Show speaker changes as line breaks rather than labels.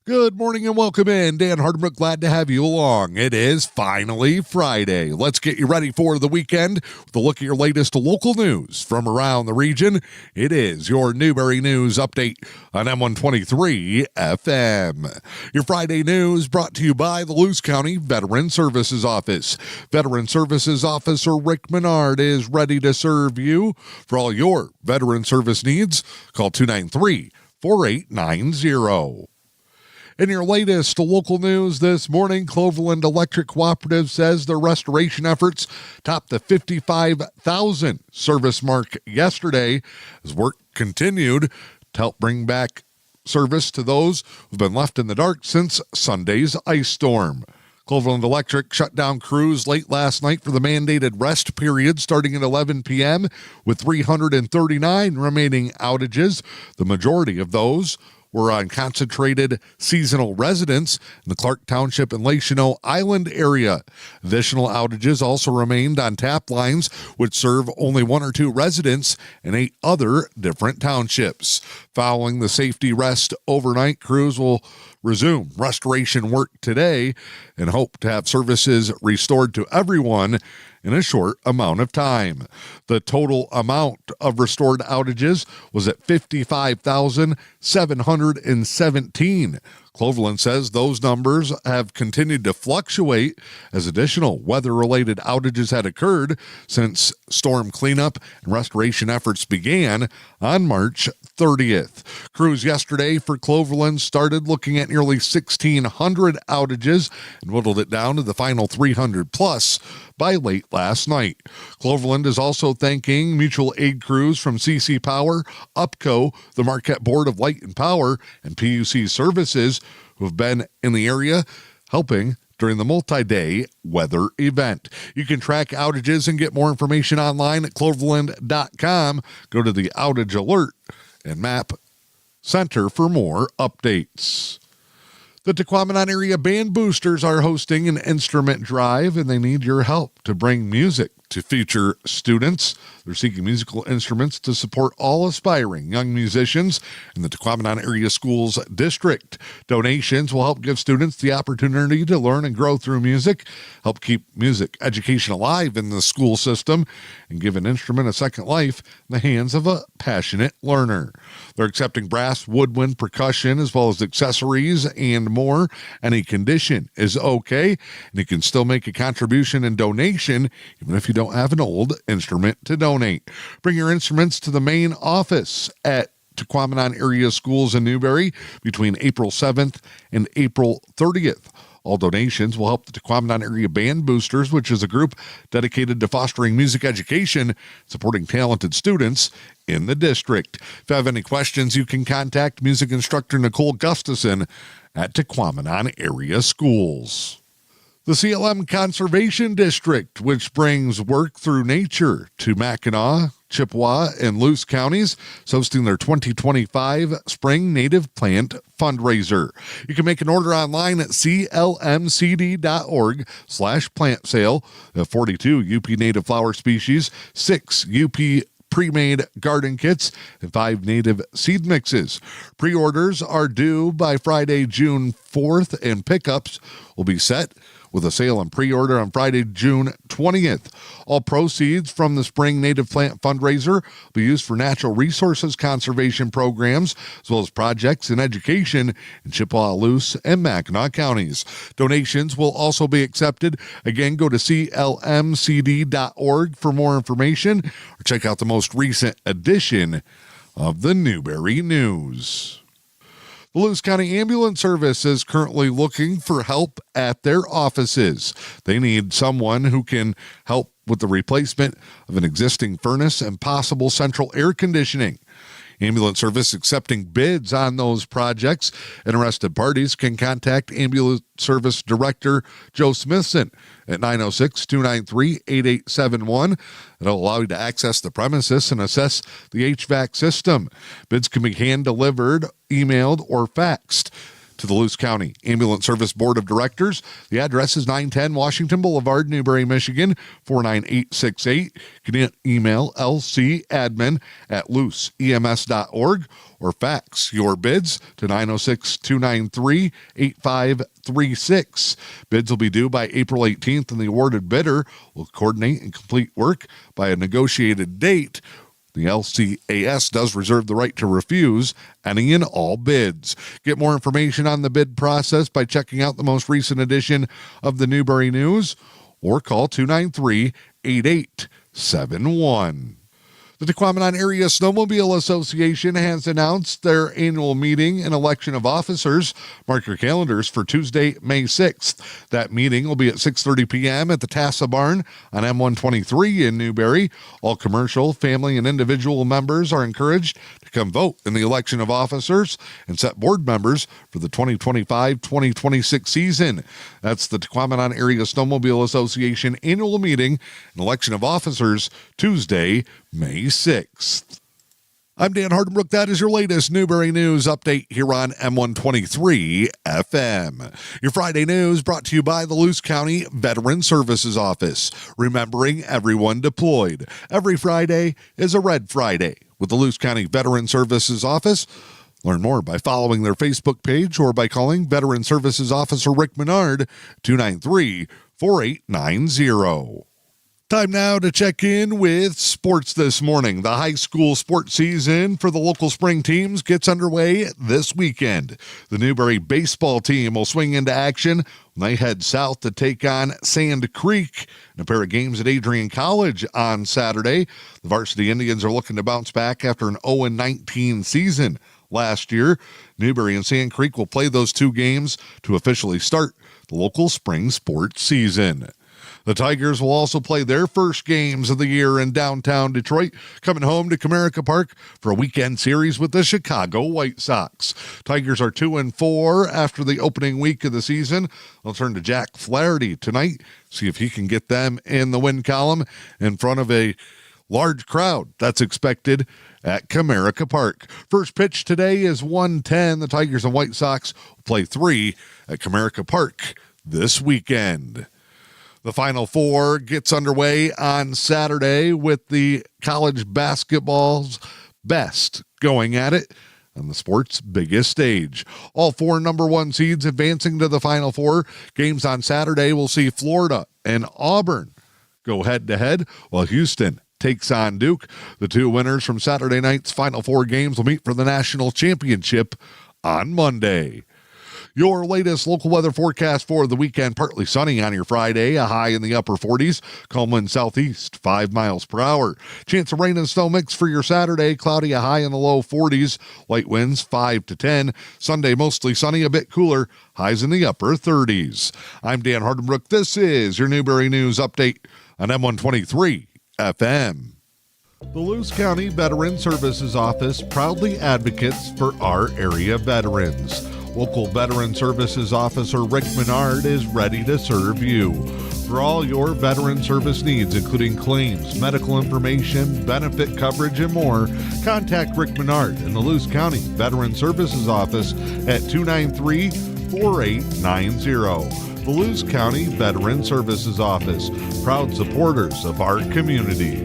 Good morning and welcome in. Dan Hardbrook, glad to have you along. It is finally Friday. Let's get you ready for the weekend with a look at your latest local news from around the region. It is your Newberry News Update on M123 FM. Your Friday news brought to you by the Luce County Veteran Services Office. Veteran Services Officer Rick Menard is ready to serve you for all your veteran service needs. Call 293-4890. In your latest local news this morning, Cloverland Electric Cooperative says their restoration efforts topped the 55,000 service mark yesterday as work continued to help bring back service to those who've been left in the dark since Sunday's ice storm. Cloverland Electric shut down crews late last night for the mandated rest period starting at 11 p.m. with 339 remaining outages. The majority of those were on concentrated seasonal residents in the Clark Township and Lake Chanot Island area. Additional outages also remained on tap lines, which serve only one or two residents in 8 other different townships. Following the safety rest overnight, crews will resume restoration work today and hope to have services restored to everyone in a short amount of time. The total amount of restored outages was at 55,717. Cloverland says those numbers have continued to fluctuate as additional weather-related outages had occurred since storm cleanup and restoration efforts began on March 30th. Crews yesterday for Cloverland started looking at nearly 1,600 outages and whittled it down to the final 300 plus by late last night. Cloverland is also thanking mutual aid crews from CC Power, UPCO, the Marquette Board of Light and Power, and PUC Services who have been in the area helping during the multi-day weather event. You can track outages and get more information online at cloverland.com. Go to the outage alert and map center for more updates. The Tequamanon Area Band Boosters are hosting an instrument drive, and they need your help to bring music to future students. They're seeking musical instruments to support all aspiring young musicians in the Tequamanon Area Schools District. Donations will help give students the opportunity to learn and grow through music, help keep music education alive in the school system, and give an instrument a second life in the hands of a passionate learner. They're accepting brass, woodwind, percussion, as well as accessories and more. Any condition is okay, and you can still make a contribution and donation even if you don't have an old instrument to donate. Bring your instruments to the main office at Tequamanon Area Schools in Newberry between April 7th and April 30th. All donations will help the Tequamanon Area Band Boosters, which is a group dedicated to fostering music education, supporting talented students in the district. If you have any questions, you can contact music instructor Nicole Gustafson at Tequamanon Area Schools. The CLM Conservation District, which brings work through nature to Mackinac, Chippewa, and Luce counties, is hosting their 2025 Spring Native Plant Fundraiser. You can make an order online at clmcd.org/plant sale. 42 UP native flower species, 6 UP pre-made garden kits, and 5 native seed mixes. Pre-orders are due by Friday, June 4th, and pickups will be set with a sale and pre-order on Friday, June 20th. All proceeds from the Spring Native Plant Fundraiser will be used for natural resources conservation programs, as well as projects in education in Chippewa, Luce, and Mackinac counties. Donations will also be accepted. Again, go to clmcd.org for more information, or check out the most recent edition of the Newberry News. The Luce County Ambulance Service is currently looking for help at their offices. They need someone who can help with the replacement of an existing furnace and possible central air conditioning. Ambulance Service accepting bids on those projects. Interested parties can contact Ambulance Service Director Joe Smithson at 906-293-8871. It'll allow you to access the premises and assess the HVAC system. Bids can be hand-delivered, emailed, or faxed to the Luce County Ambulance Service Board of Directors. The address is 910 Washington Boulevard, Newberry, Michigan, 49868. You can email lcadmin@luceems.org or fax your bids to 906-293-8536. Bids will be due by April 18th, and the awarded bidder will coordinate and complete work by a negotiated date. The LCAS does reserve the right to refuse any and all bids. Get more information on the bid process by checking out the most recent edition of the Newberry News or call 293-8871. The Tequamanon Area Snowmobile Association has announced their annual meeting and election of officers. Mark your calendars for Tuesday, May 6th. That meeting will be at 6:30 p.m. at the Tassa Barn on M123 in Newberry. All commercial, family, and individual members are encouraged to come vote in the election of officers and set board members for the 2025-2026 season. That's the Tequamanon Area Snowmobile Association annual meeting and election of officers Tuesday, May 6th. I'm Dan Hardenbrook. That is your latest Newberry News update here on M123 FM. Your Friday news brought to you by the Luce County Veteran Services Office. Remembering everyone deployed. Every Friday is a Red Friday with the Luce County Veteran Services Office. Learn more by following their Facebook page or by calling Veteran Services Officer Rick Menard, 293-4890. Time now to check in with sports this morning. The high school sports season for the local spring teams gets underway this weekend. The Newberry baseball team will swing into action when they head south to take on Sand Creek in a pair of games at Adrian College on Saturday. The varsity Indians are looking to bounce back after an 0-19 season last year. Newberry and Sand Creek will play those two games to officially start the local spring sports season. The Tigers will also play their first games of the year in downtown Detroit, coming home to Comerica Park for a weekend series with the Chicago White Sox. Tigers are 2-4 after the opening week of the season. They'll turn to Jack Flaherty tonight, see if he can get them in the win column in front of a large crowd that's expected at Comerica Park. First pitch today is 1:10. The Tigers and White Sox will play 3 at Comerica Park this weekend. The Final Four gets underway on Saturday with the college basketball's best going at it on the sport's biggest stage. All 4 number 1 seeds advancing to the Final Four. Games on Saturday will see Florida and Auburn go head-to-head, while Houston takes on Duke. The 2 winners from Saturday night's Final Four games will meet for the national championship on Monday. Your latest local weather forecast for the weekend: partly sunny on your Friday, a high in the upper 40s, calm wind southeast, 5 miles per hour. Chance of rain and snow mix for your Saturday: cloudy, a high in the low 40s, light winds 5 to 10. Sunday, mostly sunny, a bit cooler, highs in the upper 30s. I'm Dan Hardenbrook. This is your Newberry News Update on M123 FM. The Luce County Veteran Services Office proudly advocates for our area veterans. Local Veteran Services Officer Rick Menard is ready to serve you. For all your veteran service needs, including claims, medical information, benefit coverage, and more, contact Rick Menard in the Luce County Veteran Services Office at 293-4890. The Luce County Veteran Services Office, proud supporters of our community.